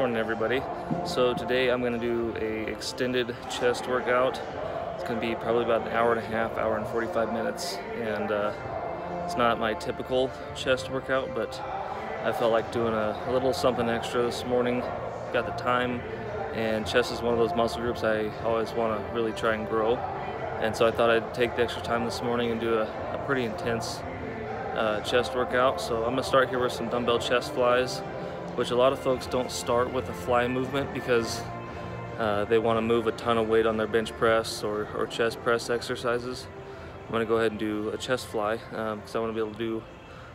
Morning everybody. So today I'm going to do a extended chest workout. It's going to be probably about an hour and a half, hour and 45 minutes, and it's not my typical chest workout, but I felt like doing a little something extra this morning. Got the time, and chest is one of those muscle groups I always want to really try and grow, and so I thought I'd take the extra time this morning and do a pretty intense chest workout. So I'm going to start here with some dumbbell chest flies, which a lot of folks don't start with a fly movement because they want to move a ton of weight on their bench press or chest press exercises. I'm going to go ahead and do a chest fly because I want to be able to do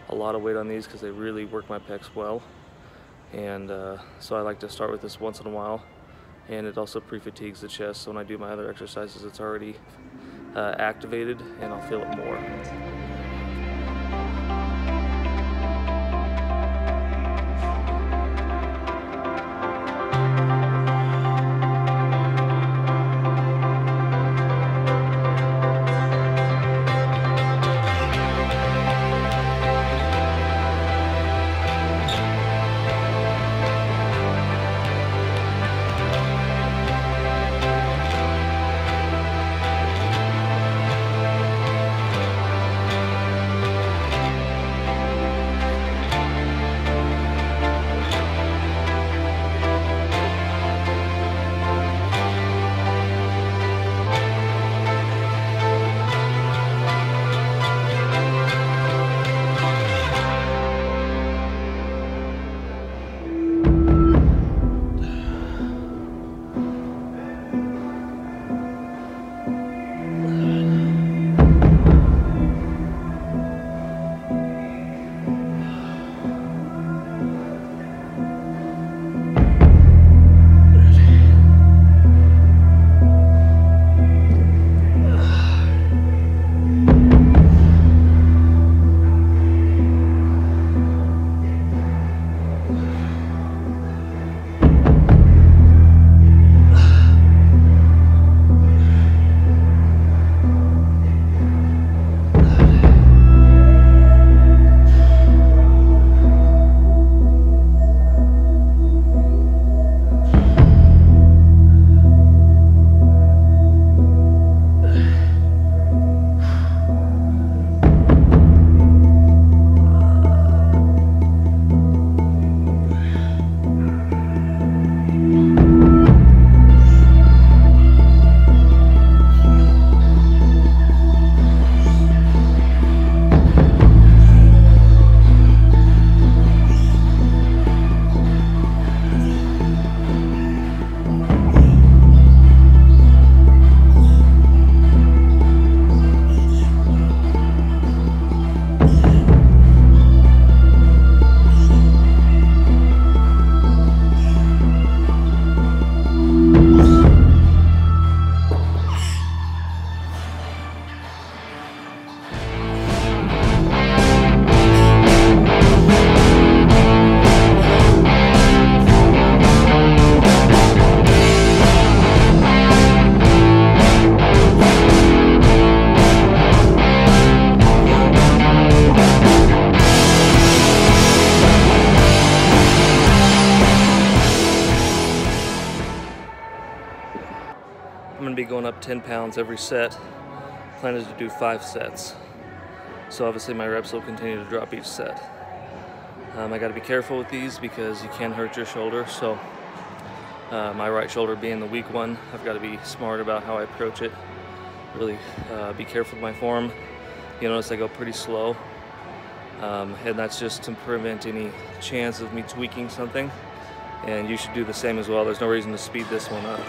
a lot of weight on these because they really work my pecs well. And so I like to start with this once in a while, and it also pre-fatigues the chest, so when I do my other exercises it's already activated and I'll feel it more. I'm going to be going up 10 pounds every set. Plan is to do 5 sets. So obviously my reps will continue to drop each set. I got to be careful with these because you can hurt your shoulder. So my right shoulder being the weak one, I've got to be smart about how I approach it. Really be careful with my form. You notice I go pretty slow. And that's just to prevent any chance of me tweaking something. And you should do the same as well. There's no reason to speed this one up.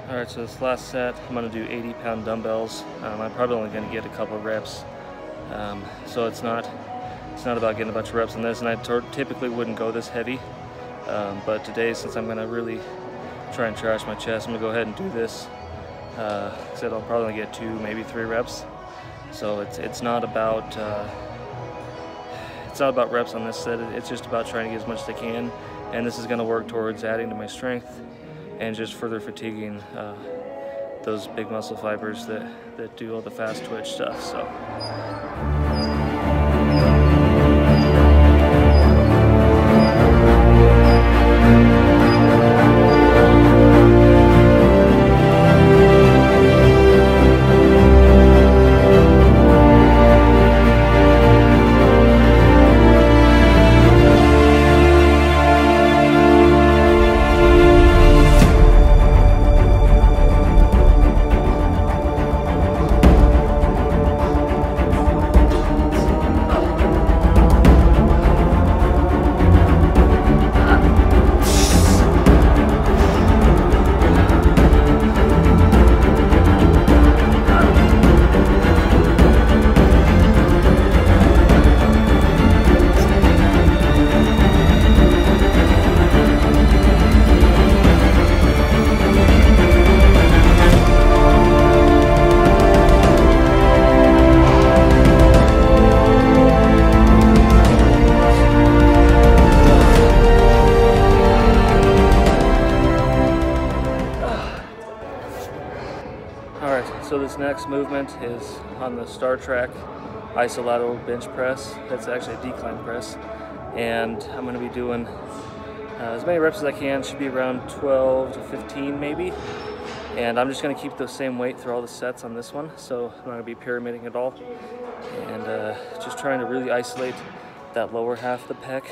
Alright, so this last set, I'm going to do 80-pound dumbbells. I'm probably only going to get a couple of reps. So it's not about getting a bunch of reps on this, and I typically wouldn't go this heavy. But today, since I'm going to really try and trash my chest, I'm going to go ahead and do this. Said I'll probably only get 2, maybe 3 reps. So it's not about reps on this set. It's just about trying to get as much as I can, and this is going to work towards adding to my strength and just further fatiguing those big muscle fibers that do all the fast twitch stuff. So. So this next movement is on the Star Trek isolateral bench press. That's actually a decline press, and I'm going to be doing as many reps as I can. Should be around 12 to 15 maybe, and I'm just going to keep the same weight through all the sets on this one, so I'm not going to be pyramiding at all, and just trying to really isolate that lower half of the pec,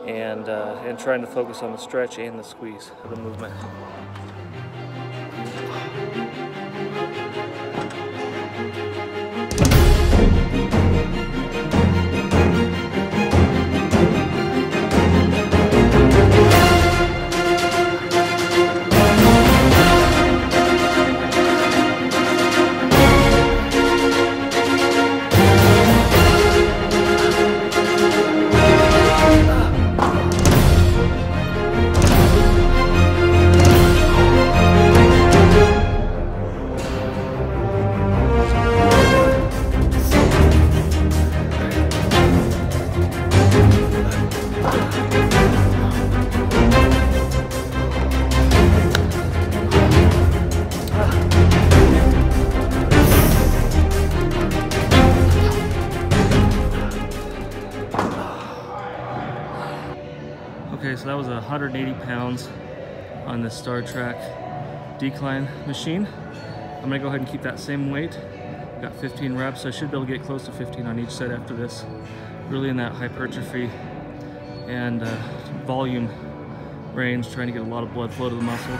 and trying to focus on the stretch and the squeeze of the movement. Okay, so that was 180 pounds on this Star Trek decline machine. I'm gonna go ahead and keep that same weight. Got 15 reps, so I should be able to get close to 15 on each set after this. Really in that hypertrophy and volume range, trying to get a lot of blood flow to the muscle.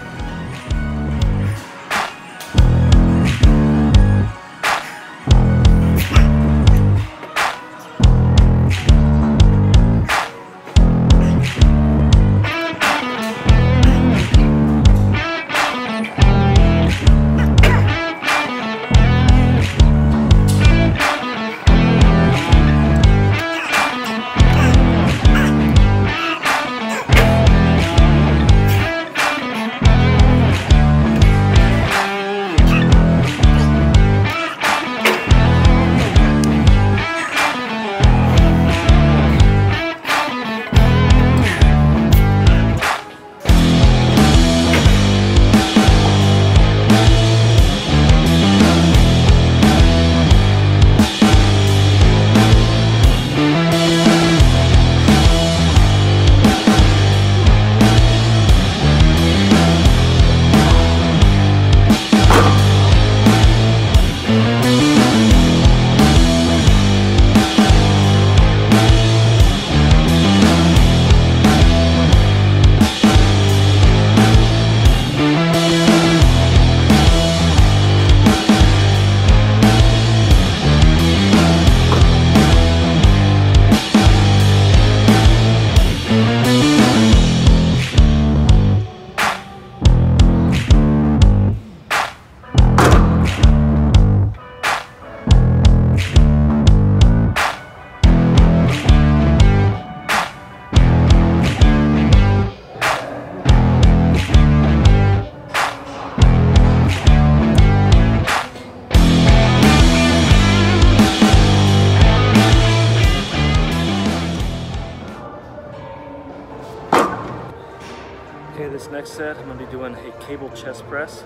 next set I'm going to be doing a cable chest press.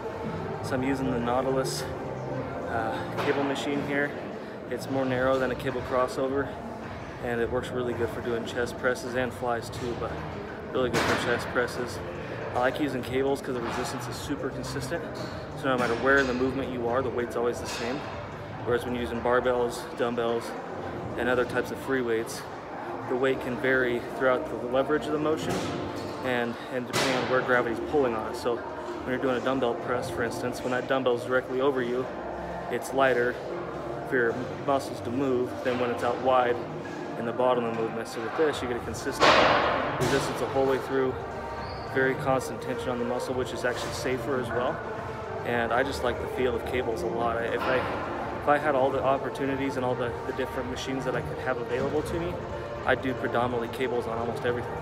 So I'm using the Nautilus cable machine here. It's more narrow than a cable crossover, and it works really good for doing chest presses and flies too, but really good for chest presses. I like using cables because the resistance is super consistent, so no matter where in the movement you are, the weight's always the same. Whereas when you're using barbells, dumbbells, and other types of free weights, the weight can vary throughout the leverage of the motion and depending on where gravity's pulling on it. So when you're doing a dumbbell press, for instance, when that dumbbell's directly over you, it's lighter for your muscles to move than when it's out wide in the bottom of the movement. So with this, you get a consistent resistance the whole way through, very constant tension on the muscle, which is actually safer as well. And I just like the feel of cables a lot. If I had all the opportunities and all the different machines that I could have available to me, I'd do predominantly cables on almost everything.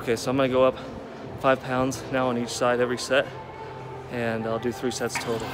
Okay, so I'm gonna go up 5 pounds now on each side every set, and I'll do 3 sets total.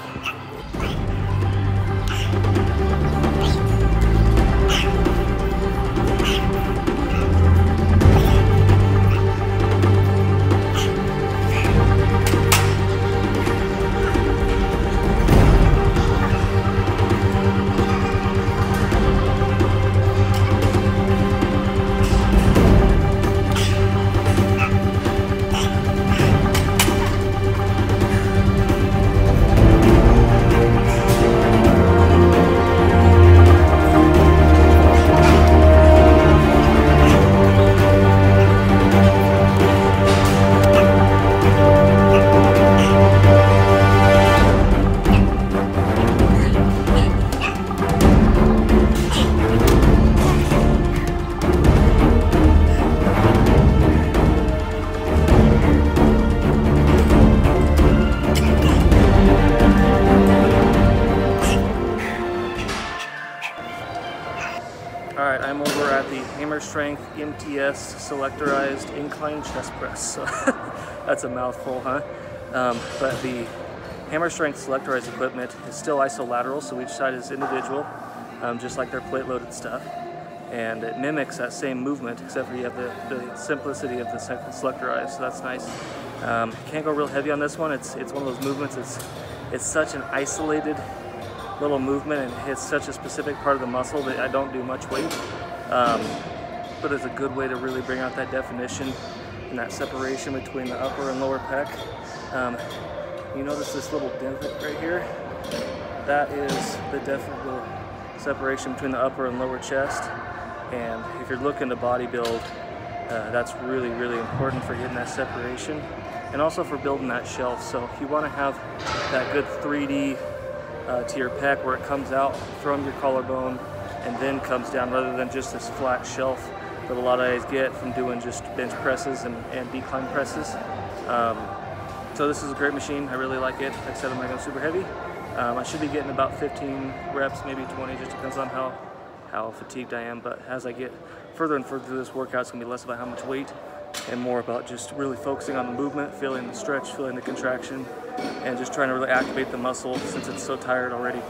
Alright, I'm over at the Hammer Strength MTS Selectorized Incline Chest Press. So that's a mouthful, huh? But the Hammer Strength Selectorized equipment is still isolateral, so each side is individual, just like their plate-loaded stuff. And it mimics that same movement, except for you have the simplicity of the selectorized, so that's nice. Can't go real heavy on this one. It's one of those movements, it's such an isolated little movement and hits such a specific part of the muscle that I don't do much weight, but it's a good way to really bring out that definition and that separation between the upper and lower pec. You notice this little divot right here? That is the definite separation between the upper and lower chest, and if you're looking to bodybuild, that's really, really important for getting that separation and also for building that shelf. So you want to have that good 3D to your pec where it comes out from your collarbone and then comes down, rather than just this flat shelf that a lot of guys get from doing just bench presses and decline presses. So this is a great machine. I really like it. Like I said, I'm not going super heavy. I should be getting about 15 reps, maybe 20, just depends on how fatigued I am. But as I get further and further through this workout, it's going to be less about how much weight and more about just really focusing on the movement, feeling the stretch, feeling the contraction, and just trying to really activate the muscle since it's so tired already.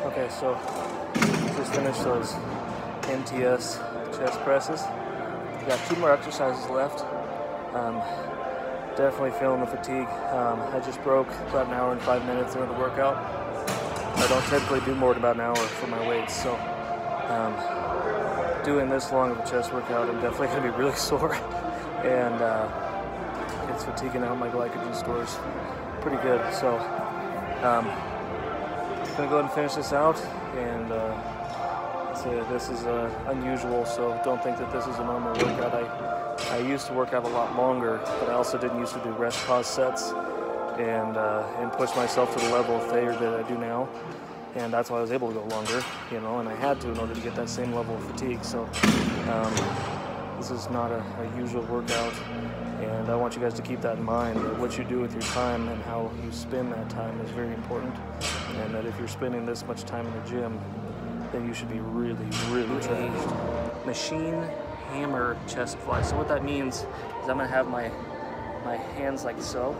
Okay, so just finished those MTS chest presses. Got 2 more exercises left. Definitely feeling the fatigue. I just broke about an hour and 5 minutes into the workout. I don't typically do more than about an hour for my weights, so doing this long of a chest workout, I'm definitely going to be really sore, and it's fatiguing out my glycogen stores pretty good. So I'm going to go ahead and finish this out, and this is unusual, so don't think that this is a normal workout. I used to work out a lot longer, but I also didn't used to do rest pause sets and push myself to the level of failure that I do now. And that's why I was able to go longer, you know, and I had to in order to get that same level of fatigue. So this is not a usual workout, and I want you guys to keep that in mind, that what you do with your time and how you spend that time is very important, and that if you're spending this much time in the gym, then you should be really, really changed. Machine hammer chest fly. So what that means is I'm going to have my hands like so.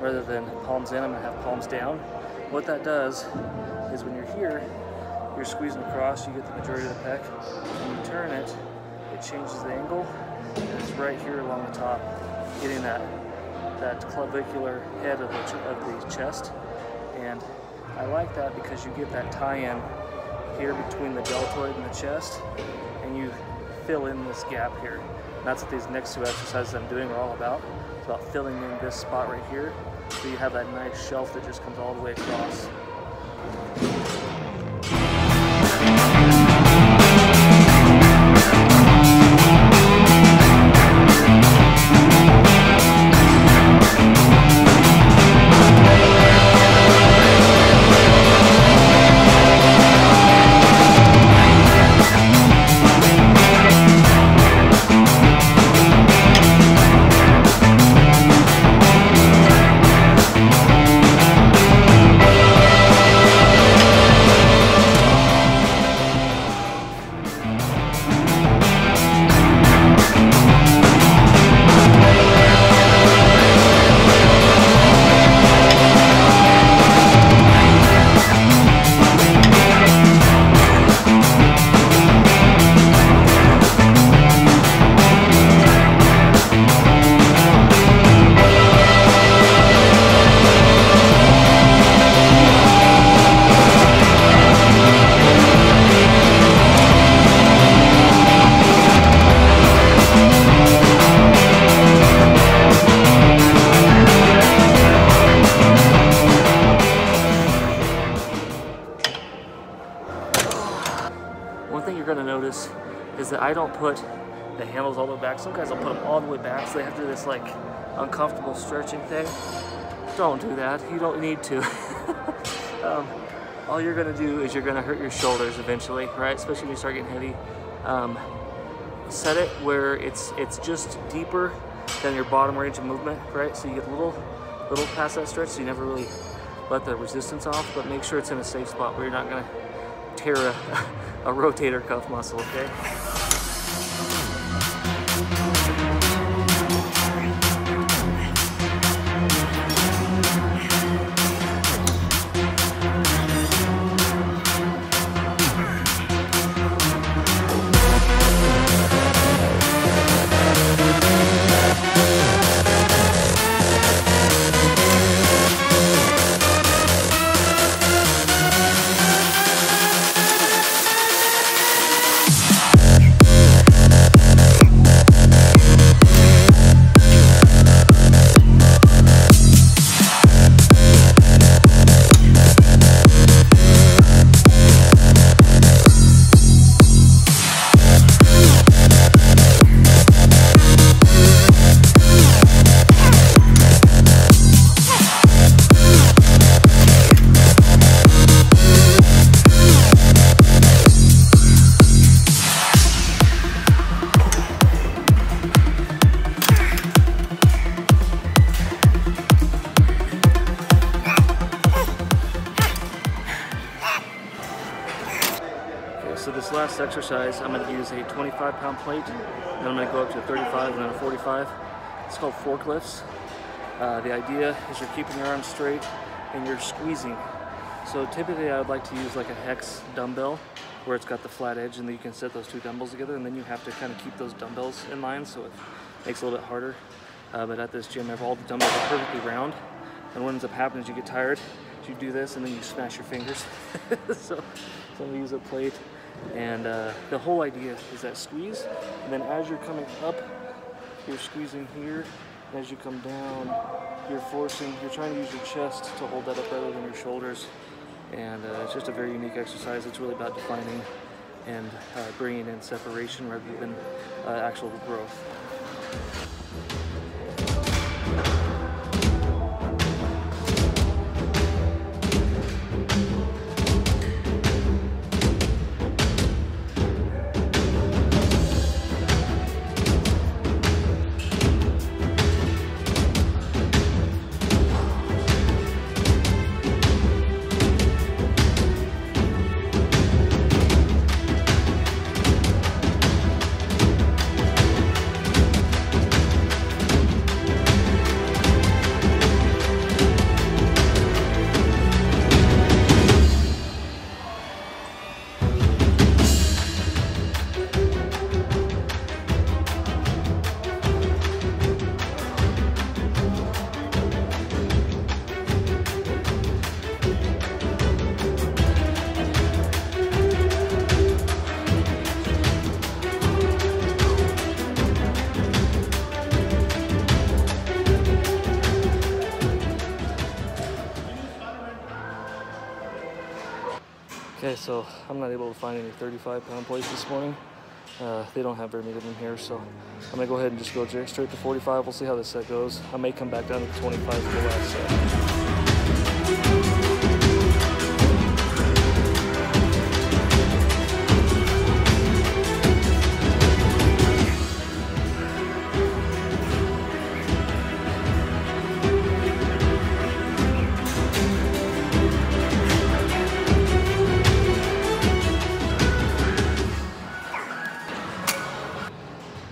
Rather than palms in, I'm going to have palms down. What that does is when you're here, you're squeezing across, you get the majority of the pec. When you turn it, it changes the angle, and it's right here along the top, getting that clavicular head of the chest. And I like that because you get that tie-in here between the deltoid and the chest, and you fill in this gap here. And that's what these next 2 exercises I'm doing are all about. It's about filling in this spot right here, so you have that nice shelf that just comes all the way across. notice is that I don't put the handles all the way back. Some guys will put them all the way back, so they have to do this like uncomfortable stretching thing. Don't do that. You don't need to. All you're gonna do is you're gonna hurt your shoulders eventually, right? Especially when you start getting heavy. Set it where it's just deeper than your bottom range of movement, right? So you get a little past that stretch, so you never really let the resistance off, but make sure it's in a safe spot where you're not gonna tear a rotator cuff muscle, okay? So this last exercise, I'm going to use a 25-pound plate, and I'm going to go up to a 35 and then a 45. It's called forklifts. The idea is you're keeping your arms straight and you're squeezing. So typically I would like to use like a hex dumbbell where it's got the flat edge, and then you can set those two dumbbells together, and then you have to kind of keep those dumbbells in line, so it makes it a little bit harder. But at this gym, all the dumbbells are perfectly round, and what ends up happening is you get tired, you do this, and then you smash your fingers. So I'm going to use a plate. And the whole idea is that squeeze, and then as you're coming up, you're squeezing here, and as you come down, you're trying to use your chest to hold that up rather than your shoulders. And it's just a very unique exercise. It's really about defining and bringing in separation rather than actual growth. Okay, so I'm not able to find any 35-pound plates this morning. They don't have very many of them here, so I'm gonna go ahead and just go straight to 45. We'll see how this set goes. I may come back down to 25 for the last set.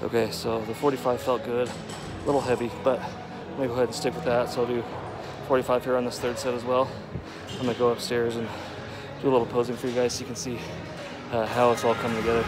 Okay, so the 45 felt good, a little heavy, but I'm gonna go ahead and stick with that. So I'll do 45 here on this third set as well. I'm gonna go upstairs and do a little posing for you guys so you can see how it's all coming together.